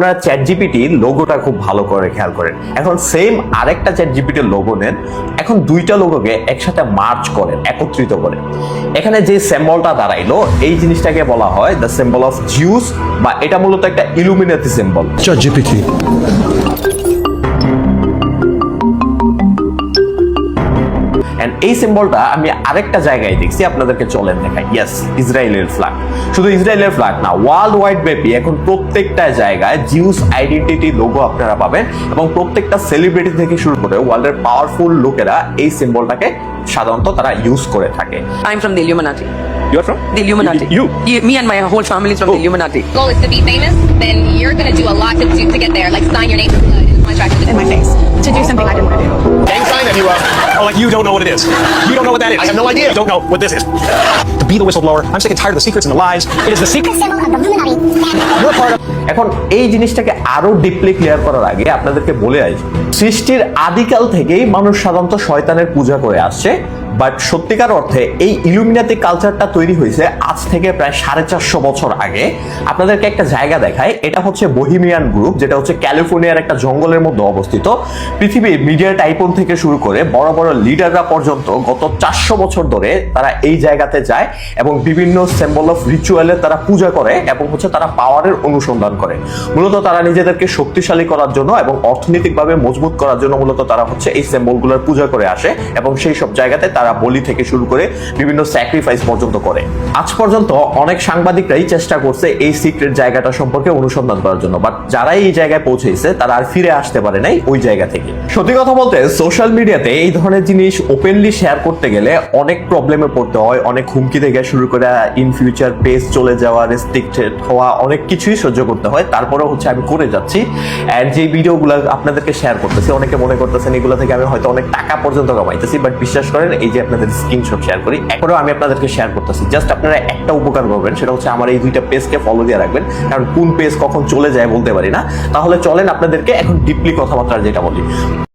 আপনারা চ্যাট জিপিটির লোগোটা খুব ভালো করে খেয়াল করেন। এখন সেম আরেকটা চ্যাট জিপিটির লোগো নেন, এখন দুইটা লোগোকে একসাথে মার্জ করেন, একত্রিত করেন। এখানে যে সিম্বলটা দাঁড়াইলো এই জিনিসটাকে বলা হয় দ্য সিম্বল অফ জিউস, বা এটা মূলত একটা illuminati symbol. Chat GPT and এই সিম্বলটা আমি আরেকটা জায়গায় দেখছি, আপনাদেরকে চলেন দেখাই। ইয়েস, ইসরায়েলের ফ্ল্যাগ। শুধু ইসরায়েলের ফ্ল্যাগ না, ওয়ার্ল্ড ওয়াইড ব্যাপী এখন প্রত্যেকটা জায়গায় জিউস আইডেন্টিটি লোগো আপনারা পাবেন, এবং প্রত্যেকটা সেলিব্রিটি থেকে শুরু করে ওয়ার্ল্ডের পাওয়ারফুল লোকেরা এই সিম্বলটাকে সাধারণত তারা ইউজ করে থাকে। I'm from the Illuminati. You're from? The Illuminati. You? Me and my whole family is from the Illuminati. Goal is to be famous, then you're gonna do a lot to get there, like sign your name in contract with in my face to do something I didn't want to do. Gang sign and you don't know what it is. You don't know what that is. I have no idea. You don't know what this is. To be the whistleblower, I'm sick and tired of the secrets and the lies. It is the secret symbol of the Illuminati. You're part of. এখন এই জিনিসটাকে আরো deeply clear করার আগে আপনাদেরকে বলে আসি, সৃষ্টির আদিকাল থেকেই মানুষ সাধারণত শয়তানের পূজা করে আসছে, বাট সত্যিকার অর্থে এই ইলুমিনাতি কালচারটা তৈরি হয়েছে আজ থেকে প্রায় 450 বছর আগে। আপনাদেরকে একটা জায়গা দেখায়, এটা হচ্ছে বহিমিয়ান গ্রুপ, যেটা হচ্ছে ক্যালিফোর্নিয়ার একটা জঙ্গলের মধ্যে অবস্থিত। পৃথিবীর মিডিয়া টাইপন থেকে শুরু করে বড় বড় লিডাররা পর্যন্ত গত 400 বছর ধরে তারা এই জায়গাতে যায় এবং বিভিন্ন সিম্বল অফ রিচুয়ালে তারা পূজা করে, এবং হচ্ছে তারা পাওয়ারের অনুসন্ধান করে। মূলত তারা নিজেদেরকে শক্তিশালী করার জন্য এবং অর্থনৈতিকভাবে মজবুত করার জন্য মূলত তারা হচ্ছে এই সিম্বলগুলোর পূজা করে আসে, এবং সেই সব জায়গাতে তারা বলি থেকে শুরু করে বিভিন্ন স্যাক্রিফাইস পর্যন্ত করে। আজ পর্যন্ত অনেক সাংবাদিকরাই চেষ্টা করছে এই সিক্রেট জায়গাটা সম্পর্কে অনুসন্ধান করার জন্য, বাট যারা এই জায়গায় পৌঁছেছে তারা আর ফিরে আসতে পারে নাই ওই জায়গা থেকে। সত্যি কথা বলতে সোশ্যাল মিডিয়াতে এই ধরনের জিনিস ওপেনলি শেয়ার করতে গেলে অনেক প্রবলেমে পড়তে হয়, অনেক হুমকি থেকে শুরু করে ইন ফিউচার পেজ চলে যাওয়া, রেস্ট্রিক্টেড হওয়া, অনেক কিছুই সহ্য করতে হয়। তারপরেও হচ্ছে আমি করে যাচ্ছি, আর যে ভিডিওগুলো আপনাদেরকে শেয়ার করতেছি অনেকে মনে করতেছেন এগুলো থেকে আমি হয়তো অনেক টাকা পর্যন্ত কামাইতেছি, বাট বিশ্বাস করেন এই যে আপনাদের স্ক্রিনশট শেয়ার করি, এখনো আমি আপনাদেরকে শেয়ার করতেছি। জাস্ট আপনারা একটা উপকার করবেন, সেটা হচ্ছে আমার এই দুইটা পেজকে ফলো দিয়ে রাখবেন, কারণ কোন পেজ কখন চলে যায় বলতে পারি না। তাহলে চলেন আপনাদেরকে এখন ডিপলি কথাবার্তা যেটা বলি।